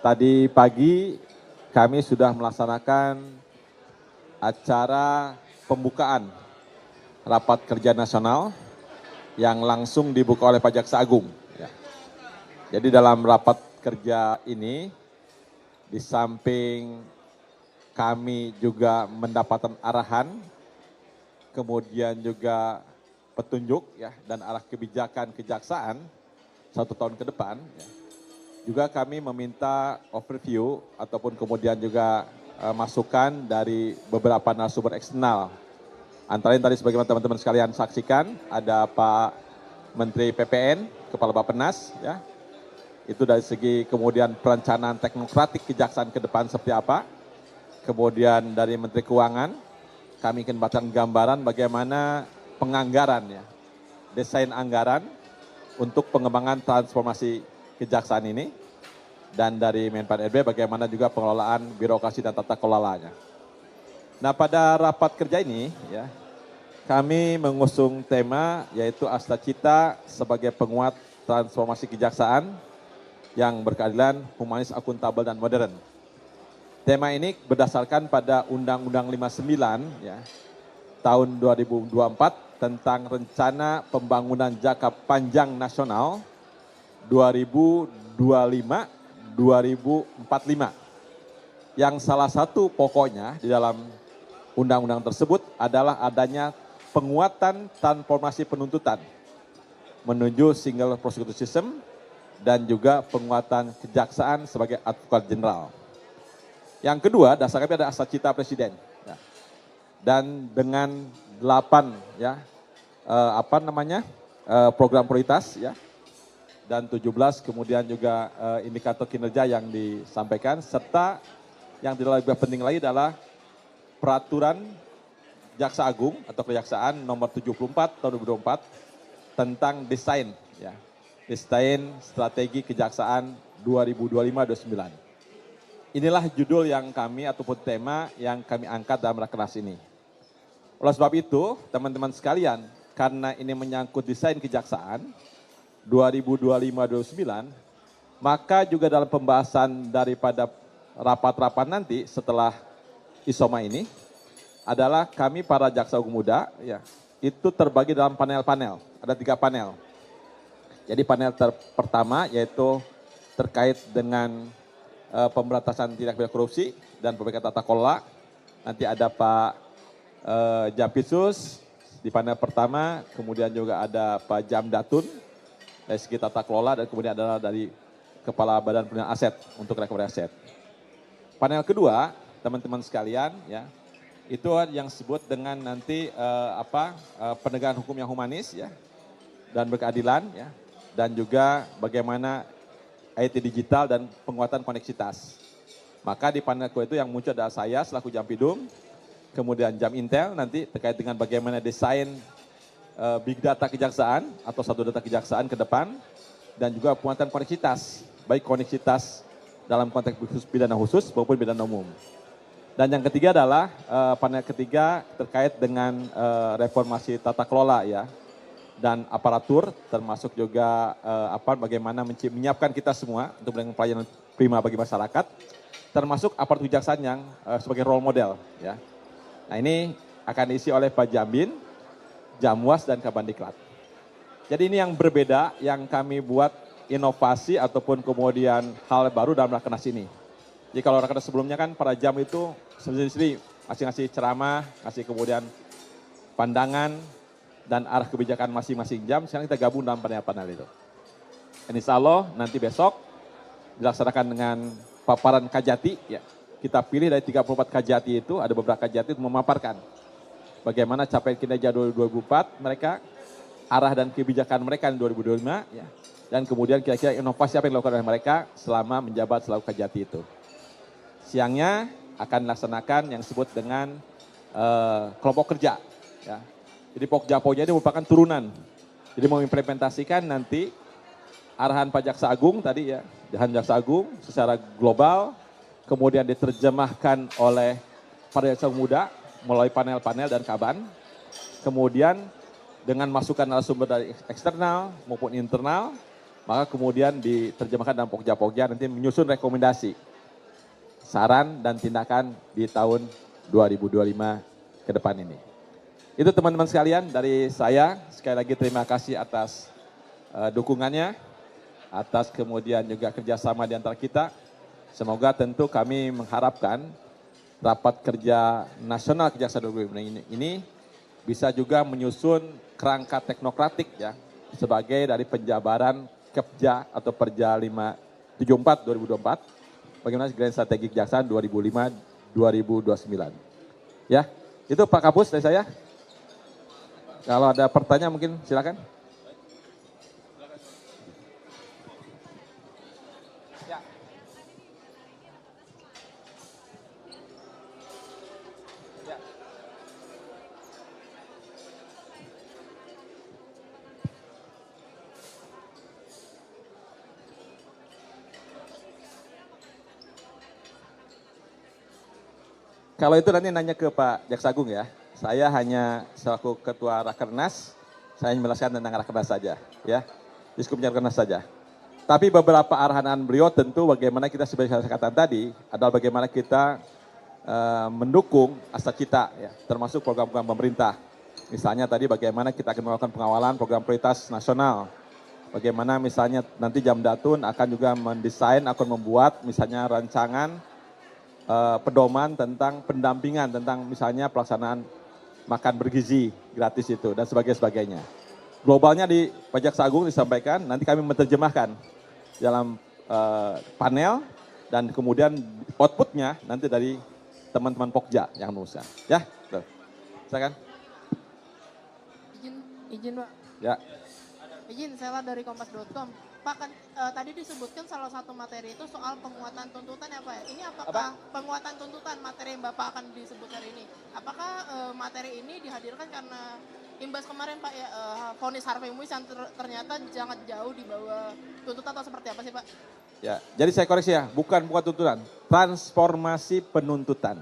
Tadi pagi kami sudah melaksanakan acara pembukaan rapat kerja nasional yang langsung dibuka oleh Pak Jaksa Agung. Jadi dalam rapat kerja ini, di samping kami juga mendapatkan arahan, kemudian juga petunjuk dan arah kebijakan kejaksaan 1 tahun ke depan. Juga kami meminta overview ataupun kemudian juga masukan dari beberapa narasumber eksternal. Antara lain tadi sebagaimana teman-teman sekalian saksikan, ada Pak Menteri PPN, Kepala Bappenas, itu dari segi kemudian perencanaan teknokratik kejaksaan ke depan seperti apa. Kemudian dari Menteri Keuangan, kami ingin membacakan gambaran bagaimana penganggaran, desain anggaran untuk pengembangan transformasi kejaksaan ini, dan dari Menpan RB bagaimana juga pengelolaan birokrasi dan tata kelolanya. Nah, pada rapat kerja ini kami mengusung tema yaitu Asta Cita sebagai penguat transformasi kejaksaan yang berkeadilan, humanis, akuntabel, dan modern. Tema ini berdasarkan pada Undang-Undang 59 tahun 2024 tentang Rencana Pembangunan Jangka Panjang Nasional 2025-2045. Yang salah satu pokoknya di dalam undang-undang tersebut adalah adanya penguatan transformasi penuntutan menuju single prosecutor system dan juga penguatan kejaksaan sebagai advokat jenderal. Yang kedua, dasarnya ada Asta Cita Presiden. Dan dengan 8 program prioritas dan 17 kemudian juga indikator kinerja yang disampaikan, serta yang tidak lebih penting lagi adalah peraturan Jaksa Agung atau Kejaksaan nomor 74 tahun 2024 tentang desain strategi kejaksaan 2025-2029. Inilah judul yang kami ataupun tema yang kami angkat dalam rakernas ini. Oleh sebab itu, teman-teman sekalian, karena ini menyangkut desain kejaksaan 2025-2029, maka juga dalam pembahasan daripada rapat-rapat nanti setelah ISOMA ini adalah kami para jaksa agung muda itu terbagi dalam panel-panel, ada 3 panel. Jadi panel pertama yaitu terkait dengan pemberantasan tindak pidana korupsi dan perbaikan tata kelola. Nanti ada Pak Jampitsus di panel pertama, kemudian juga ada Pak Jamdatun dari segi tata kelola, dan kemudian adalah dari Kepala Badan Perlindungan Aset untuk recovery aset. Panel kedua, teman-teman sekalian, itu yang disebut dengan nanti penegakan hukum yang humanis dan berkeadilan, dan juga bagaimana IT digital dan penguatan koneksitas. Maka di panel kedua itu yang muncul adalah saya selaku Jampidum, kemudian Jam Intel nanti terkait dengan bagaimana desain big data kejaksaan atau satu data kejaksaan ke depan, dan juga penguatan koneksitas, baik koneksitas dalam konteks pidana khusus maupun pidana umum. Dan yang ketiga adalah panel ketiga terkait dengan reformasi tata kelola dan aparatur, termasuk juga bagaimana menyiapkan kita semua untuk memberikan pelayanan prima bagi masyarakat, termasuk aparatur kejaksaan yang sebagai role model. Nah, ini akan diisi oleh Pak Jambin, Jamwas, dan Kabandiklat. Jadi ini yang berbeda yang kami buat inovasi ataupun kemudian hal baru dalam rakernas ini. Jadi kalau rakernas sebelumnya kan para jam itu sendiri-sendiri ngasih ceramah, ngasih kemudian pandangan dan arah kebijakan masing-masing jam. Sekarang kita gabung dalam panel-panel itu. Insya Allah nanti besok dilaksanakan dengan paparan Kajati. Kita pilih dari 34 Kajati itu, ada beberapa Kajati untuk memaparkan bagaimana capaian kinerja 2024 mereka, arah dan kebijakan mereka di 2025, dan kemudian kira-kira inovasi apa yang dilakukan oleh mereka selama menjabat selaku Kajati itu. Siangnya akan dilaksanakan yang disebut dengan kelompok kerja. Jadi Pokjaponya ini merupakan turunan. Jadi mengimplementasikan nanti arahan Pak Jaksa Agung tadi arahan Jaksa Agung secara global, kemudian diterjemahkan oleh para jaksa muda melalui panel-panel dan kaban. Kemudian dengan masukan narasumber dari eksternal maupun internal, maka kemudian diterjemahkan dalam pokja-pokja, nanti menyusun rekomendasi, saran dan tindakan di tahun 2025 ke depan ini. Itu teman-teman sekalian dari saya, sekali lagi terima kasih atas dukungannya, atas kemudian juga kerjasama di antara kita. Semoga tentu kami mengharapkan rapat kerja nasional Kejaksaan 2025 ini bisa juga menyusun kerangka teknokratik ya, sebagai dari penjabaran Kepja atau Perja 574 2024, bagaimana Grand Strategi Kejaksaan 2005-2029. Ya, itu Pak Kapus dari saya. Kalau ada pertanyaan mungkin silakan. Kalau itu nanti nanya ke Pak Jaksa Agung ya. Saya hanya selaku Ketua Rakernas, saya menjelaskan tentang Rakernas saja, ya. Diskupnya Rakernas saja. Tapi beberapa arahan beliau tentu bagaimana kita seperti saya katakan tadi, adalah bagaimana kita mendukung Asta Cita, ya, termasuk program-program pemerintah. Misalnya tadi bagaimana kita akan melakukan pengawalan program prioritas nasional. Bagaimana misalnya nanti Jamdatun akan juga mendesain, akan membuat misalnya rancangan pedoman tentang pendampingan tentang misalnya pelaksanaan makan bergizi gratis itu dan sebagainya. Globalnya di Pak Jaksa Agung disampaikan, nanti kami menerjemahkan dalam panel dan kemudian outputnya nanti dari teman-teman Pokja yang merumuskan. Ya, tuh. Silakan. Izin Pak. Ya. Izin, saya dari kompas.com. Pak, kan tadi disebutkan salah satu materi itu soal penguatan tuntutan ya Pak ya. Ini apakah penguatan tuntutan materi yang Bapak akan disebut hari ini? Apakah materi ini dihadirkan karena imbas kemarin Pak ya, vonis Harvey Muiz yang ternyata sangat jauh di bawah tuntutan atau seperti apa sih Pak? Ya, jadi saya koreksi ya, bukan tuntutan, transformasi penuntutan.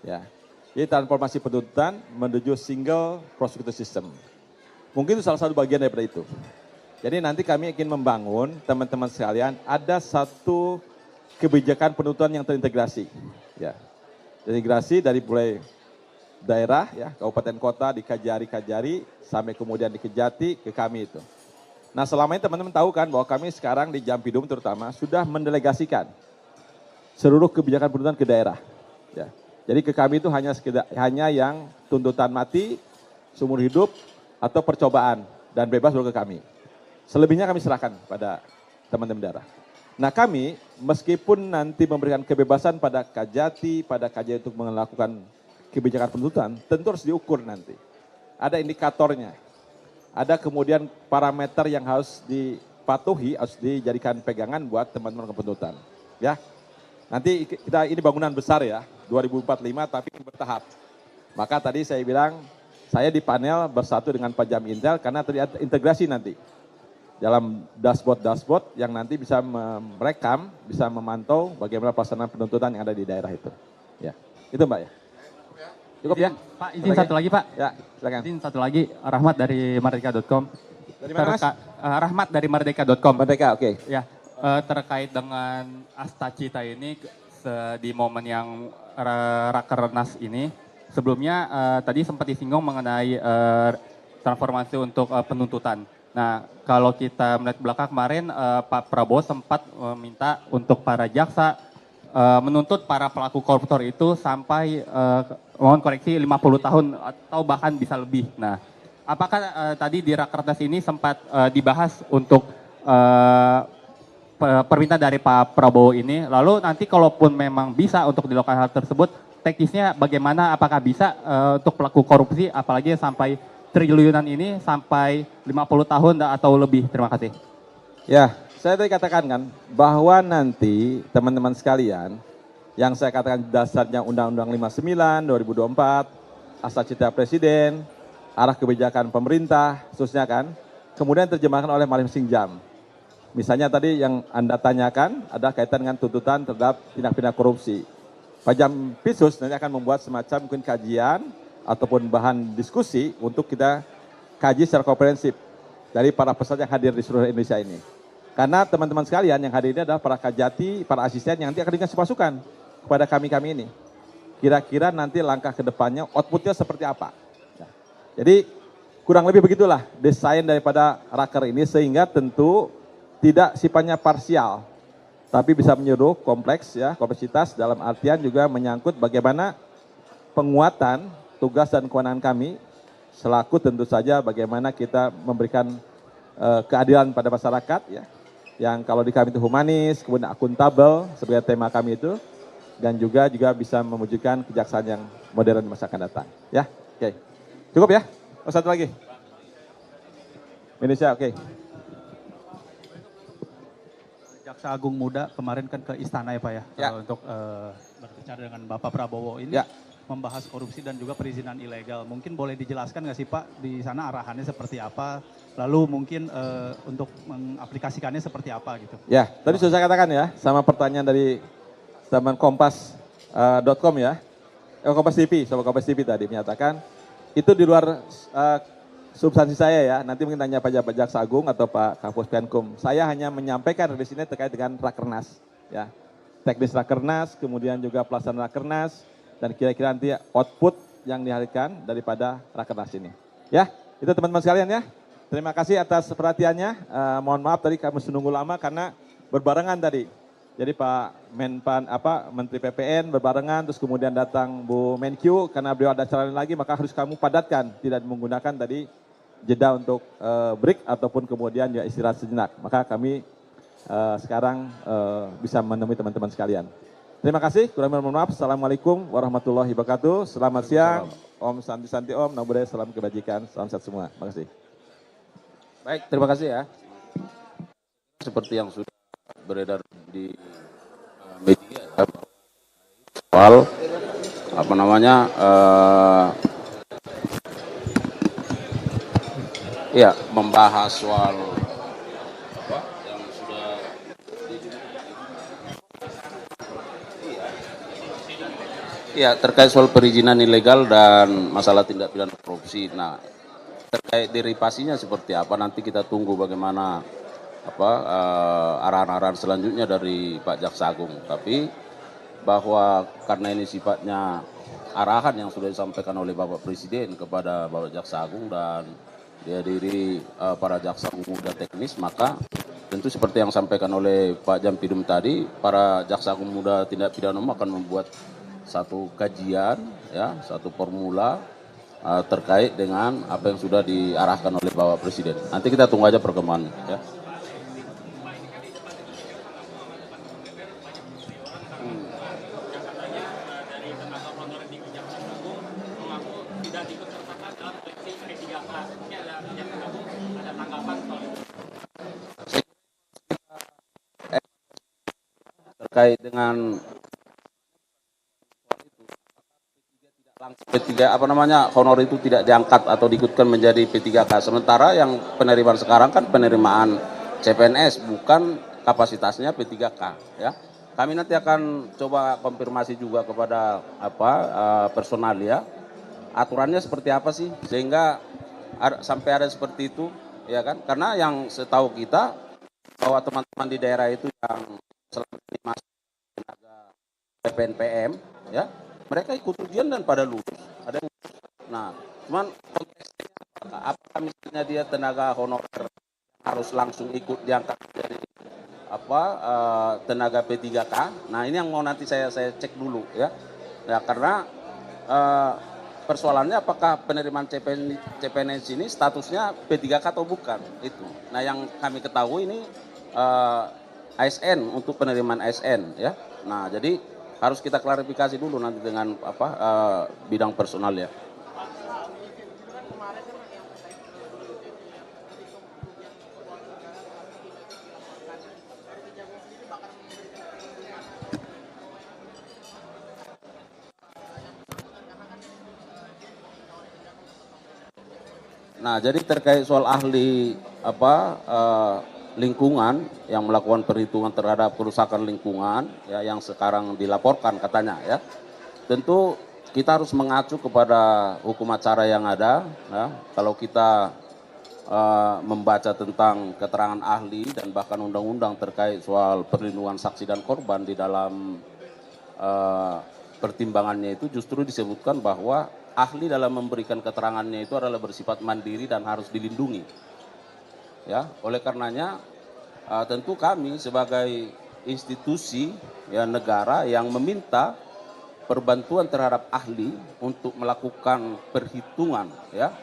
Ya, jadi transformasi penuntutan menuju single prosecutor system. Mungkin itu salah satu bagian daripada itu. Jadi nanti kami ingin membangun, teman-teman sekalian, ada satu kebijakan penuntutan yang terintegrasi. Ya, terintegrasi dari mulai daerah, ya, kabupaten kota, di Kajari, sampai kemudian di Kejati, ke kami itu. Nah selama ini teman-teman tahu kan bahwa kami sekarang di Jampidum terutama sudah mendelegasikan seluruh kebijakan penuntutan ke daerah. Ya. Jadi ke kami itu hanya yang tuntutan mati, seumur hidup, atau percobaan, dan bebas baru ke kami. Selebihnya kami serahkan pada teman-teman daerah. Nah kami meskipun nanti memberikan kebebasan pada Kajati, pada Kajati untuk melakukan kebijakan penuntutan, tentu harus diukur nanti. Ada indikatornya, ada kemudian parameter yang harus dipatuhi, harus dijadikan pegangan buat teman-teman penuntutan. Ya, nanti kita ini bangunan besar ya, 2045 tapi bertahap. Maka tadi saya bilang, saya di panel bersatu dengan Pak Jam Intel karena terlihat integrasi nanti. Dalam dashboard yang nanti bisa merekam, bisa memantau bagaimana pelaksanaan penuntutan yang ada di daerah itu. Ya, itu Mbak ya. Cukup ya? Pak, izin satu lagi Pak. Ya, silakan. Izin satu lagi, Rahmat dari Merdeka.com. Dari mana Mas? Rahmat dari Merdeka.com. Merdeka, oke. Ya, terkait dengan Asta Cita ini di momen yang Rakernas ini, sebelumnya tadi sempat disinggung mengenai transformasi untuk penuntutan. Nah, kalau kita melihat belakang kemarin, Pak Prabowo sempat meminta untuk para jaksa menuntut para pelaku koruptor itu sampai, mohon koreksi, 50 tahun atau bahkan bisa lebih. Nah, apakah tadi di Rakernas ini sempat dibahas untuk permintaan dari Pak Prabowo ini, lalu nanti kalaupun memang bisa untuk dilakukan hal tersebut, teknisnya bagaimana, apakah bisa untuk pelaku korupsi, apalagi sampai triliunan ini sampai 50 tahun atau lebih? Terima kasih. Ya, saya tadi katakan kan bahwa nanti teman-teman sekalian yang saya katakan dasarnya Undang-Undang 59 2024, Asta Cita Presiden, arah kebijakan pemerintah khususnya kan, kemudian terjemahkan oleh masing-masing jam. Misalnya tadi yang Anda tanyakan ada kaitan dengan tuntutan terhadap tindak pidana korupsi. Pak Jam Pisus nanti akan membuat semacam mungkin kajian ataupun bahan diskusi untuk kita kaji secara komprehensif dari para peserta yang hadir di seluruh Indonesia ini. Karena teman-teman sekalian yang hadir ini adalah para kajati, para asisten yang nanti akan dikasih masukan kepada kami-kami ini. Kira-kira nanti langkah ke depannya outputnya seperti apa. Nah, jadi kurang lebih begitulah desain daripada raker ini sehingga tentu tidak sifatnya parsial. Tapi bisa menyeluruh kompleks ya, kompleksitas dalam artian juga menyangkut bagaimana penguatan tugas dan kewenangan kami selaku tentu saja bagaimana kita memberikan keadilan pada masyarakat ya. Yang kalau di kami itu humanis, kemudian akuntabel sebagai tema kami itu, dan juga bisa mewujudkan kejaksaan yang modern di masa akan datang. Ya, oke. Cukup ya? Oh, satu lagi. Indonesia, oke. Jaksa Agung Muda kemarin kan ke istana ya Pak ya, Ya. untuk berbicara dengan Bapak Prabowo ini. Ya. Membahas korupsi dan juga perizinan ilegal. Mungkin boleh dijelaskan nggak sih Pak di sana arahannya seperti apa? Lalu mungkin untuk mengaplikasikannya seperti apa gitu? Ya, tadi sudah saya katakan ya, sama pertanyaan dari teman kompas.com ya, Kompas TV, sama Kompas TV tadi menyatakan, itu di luar substansi saya ya, nanti mungkin tanya Pak Jaksa Agung atau Pak Kapus Penkum. Saya hanya menyampaikan di sini terkait dengan Rakernas, ya, teknis Rakernas, kemudian juga pelaksanaan Rakernas, dan kira-kira nanti output yang dihasilkan daripada Rakernas ini. Ya, itu teman-teman sekalian ya. Terima kasih atas perhatiannya. Mohon maaf tadi kami menunggu lama karena berbarengan tadi. Jadi Pak Menteri PPN berbarengan, terus kemudian datang Bu Menkyu karena beliau ada acara lain lagi, maka harus kamu padatkan, tidak menggunakan tadi jeda untuk break ataupun kemudian ya istirahat sejenak. Maka kami sekarang bisa menemui teman-teman sekalian. Terima kasih, kurang lebih mohon maaf. Assalamualaikum warahmatullahi wabarakatuh. Selamat siang, Om Santi Om, Namo Buddhaya, salam kebajikan, salam sehat semua. Terima kasih. Baik, terima kasih ya. Seperti yang sudah beredar di media ya, soal apa namanya ya membahas soal apa yang sudah ya terkait soal perizinan ilegal dan masalah tindak pidana korupsi. Nah, terkait derivasinya seperti apa nanti kita tunggu bagaimana arahan-arahan selanjutnya dari Pak Jaksa Agung. Tapi bahwa karena ini sifatnya arahan yang sudah disampaikan oleh Bapak Presiden kepada Bapak Jaksa Agung dan dihadiri para jaksa muda teknis, maka tentu seperti yang disampaikan oleh Pak Jampidum tadi, para jaksa agung muda tindak pidana umum akan membuat satu kajian, ya, satu formula terkait dengan apa yang sudah diarahkan oleh Bapak Presiden. Nanti kita tunggu aja perkembangannya. Ya. Terkait dengan P3 honor itu tidak diangkat atau diikutkan menjadi P3K. Sementara yang penerimaan sekarang kan penerimaan CPNS, bukan kapasitasnya P3K, ya. Kami nanti akan coba konfirmasi juga kepada personal ya. Aturannya seperti apa sih sehingga sampai ada seperti itu, ya kan? Karena yang setahu kita bahwa teman-teman di daerah itu yang selama ini masuk tenaga PPNPM, ya, mereka ikut ujian dan pada lulus. Ada yang lulus. Nah, cuman konteksnya apakah misalnya dia tenaga honorer harus langsung ikut diangkat dari tenaga P3K. Nah, ini yang mau nanti saya cek dulu ya. Ya karena persoalannya apakah penerimaan CPNS ini statusnya P3K atau bukan itu. Nah, yang kami ketahui ini ASN untuk penerimaan ASN ya. Nah, jadi harus kita klarifikasi dulu nanti dengan bidang personal ya. Nah, jadi terkait soal ahli lingkungan yang melakukan perhitungan terhadap kerusakan lingkungan ya yang sekarang dilaporkan katanya ya. Tentu kita harus mengacu kepada hukum acara yang ada ya. Kalau kita membaca tentang keterangan ahli dan bahkan undang-undang terkait soal perlindungan saksi dan korban di dalam pertimbangannya itu justru disebutkan bahwa ahli dalam memberikan keterangannya itu adalah bersifat mandiri dan harus dilindungi. Ya, oleh karenanya tentu kami sebagai institusi ya negara yang meminta perbantuan terhadap ahli untuk melakukan perhitungan ya.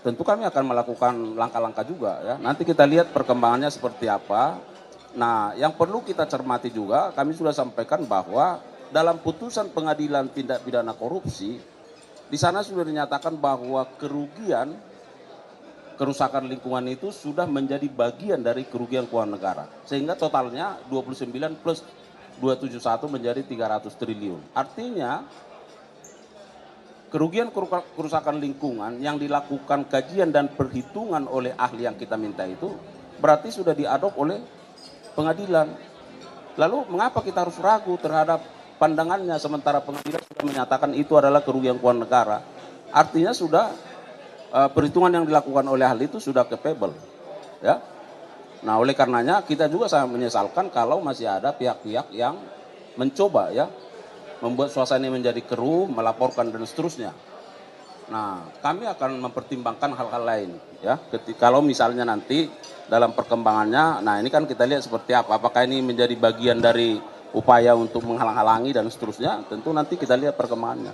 Tentu kami akan melakukan langkah-langkah juga ya. Nanti kita lihat perkembangannya seperti apa. Nah, yang perlu kita cermati juga, kami sudah sampaikan bahwa dalam putusan pengadilan tindak pidana korupsi, di sana sudah dinyatakan bahwa kerusakan lingkungan itu sudah menjadi bagian dari kerugian keuangan negara. Sehingga totalnya 29 plus 271 menjadi 300 triliun. Artinya kerugian kerusakan lingkungan yang dilakukan kajian dan perhitungan oleh ahli yang kita minta itu berarti sudah diadop oleh pengadilan. Lalu mengapa kita harus ragu terhadap pandangannya sementara pengadilan sudah menyatakan itu adalah kerugian keuangan negara? Artinya sudah perhitungan yang dilakukan oleh ahli itu sudah capable. Ya. Nah, oleh karenanya kita juga sangat menyesalkan kalau masih ada pihak-pihak yang mencoba ya membuat suasana ini menjadi keruh, melaporkan dan seterusnya. Nah, kami akan mempertimbangkan hal-hal lain ya. Kalau misalnya nanti dalam perkembangannya, nah ini kan kita lihat seperti apa. Apakah ini menjadi bagian dari upaya untuk menghalang-halangi dan seterusnya? Tentu nanti kita lihat perkembangannya.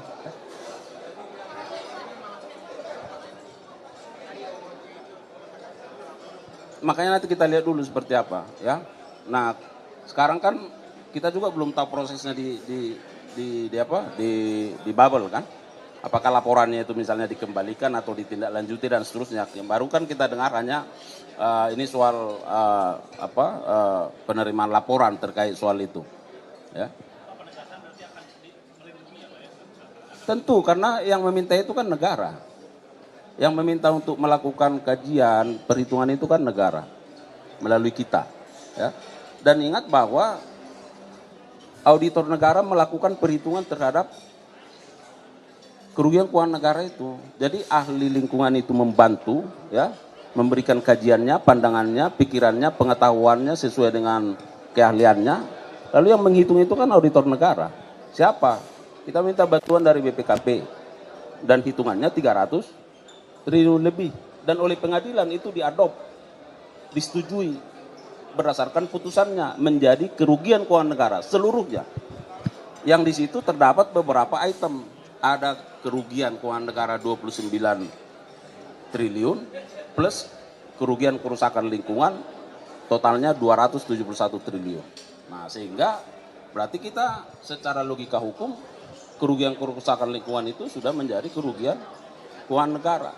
Makanya nanti kita lihat dulu seperti apa ya. Nah, sekarang kan kita juga belum tahu prosesnya di bubble kan, apakah laporannya itu misalnya dikembalikan atau ditindaklanjuti dan seterusnya. Yang baru kan kita dengar hanya ini soal penerimaan laporan terkait soal itu ya. Tentu karena yang meminta itu kan negara, yang meminta untuk melakukan kajian perhitungan itu kan negara melalui kita ya. Dan ingat bahwa auditor negara melakukan perhitungan terhadap kerugian keuangan negara itu. Jadi ahli lingkungan itu membantu ya, memberikan kajiannya, pandangannya, pikirannya, pengetahuannya sesuai dengan keahliannya. Lalu yang menghitung itu kan auditor negara. Siapa? Kita minta bantuan dari BPKP dan hitungannya 300 triliun lebih. Dan oleh pengadilan itu diadop, disetujui berdasarkan putusannya menjadi kerugian keuangan negara seluruhnya. Yang di situ terdapat beberapa item. Ada kerugian keuangan negara 29 triliun plus kerugian kerusakan lingkungan totalnya 271 triliun. Nah, sehingga berarti kita secara logika hukum kerugian kerusakan lingkungan itu sudah menjadi kerugian keuangan negara.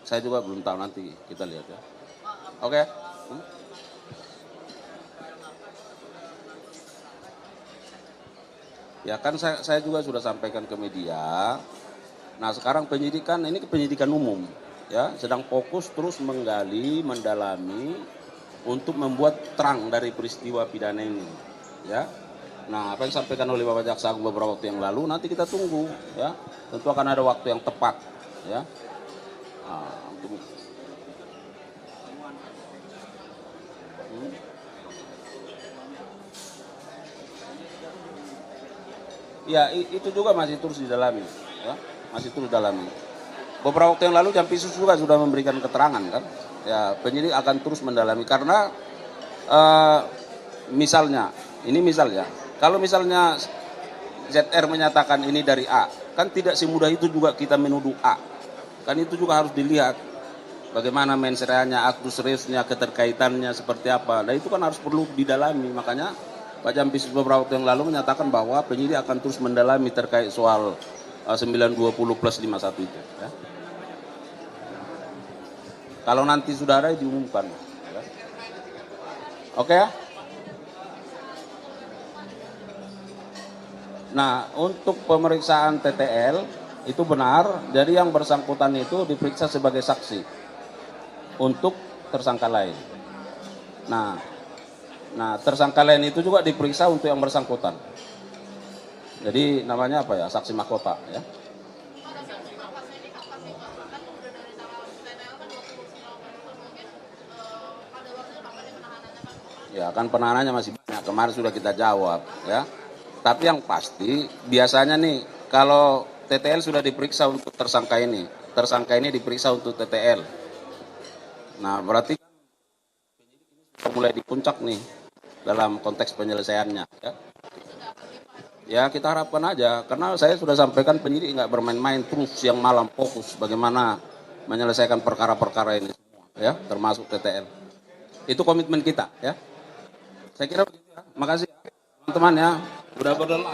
Saya juga belum tahu, nanti kita lihat ya. Oke. Ya kan saya juga sudah sampaikan ke media. Nah, sekarang penyidikan ini penyidikan umum ya, sedang fokus terus menggali, mendalami untuk membuat terang dari peristiwa pidana ini ya. Nah, apa yang disampaikan oleh Bapak Jaksa Agung beberapa waktu yang lalu nanti kita tunggu ya. Tentu akan ada waktu yang tepat ya. Ya, itu juga masih terus didalami ya, masih terus didalami. Beberapa waktu yang lalu Jampisus juga sudah memberikan keterangan kan. Ya, penyidik akan terus mendalami karena misalnya kalau misalnya ZR menyatakan ini dari A, kan tidak semudah itu juga kita menuduh A. Kan itu juga harus dilihat bagaimana mensreanya, aktus reusnya, keterkaitannya seperti apa. Nah, itu kan harus perlu didalami. Makanya Pak Jampisus beberapa waktu yang lalu menyatakan bahwa penyidik akan terus mendalami terkait soal 920 plus 51 itu. Ya. Kalau nanti sudah ada diumumkan. Ya. Oke ya. Nah, untuk pemeriksaan TTL itu benar. Jadi yang bersangkutan itu diperiksa sebagai saksi untuk tersangka lain. Nah, tersangka lain itu juga diperiksa untuk yang bersangkutan. Jadi namanya apa ya? Saksi mahkota ya. Ya kan penahanannya masih banyak, kemarin sudah kita jawab ya. Tapi yang pasti biasanya nih kalau TTL sudah diperiksa untuk tersangka ini diperiksa untuk TTL. Nah berarti mulai di puncak nih dalam konteks penyelesaiannya ya. Ya kita harapkan aja, karena saya sudah sampaikan penyidik nggak bermain-main, terus siang malam fokus bagaimana menyelesaikan perkara-perkara ini semua ya, termasuk TTL. Itu komitmen kita ya. Saya kira begitu ya. Makasih teman-teman ya. Udah berdoa.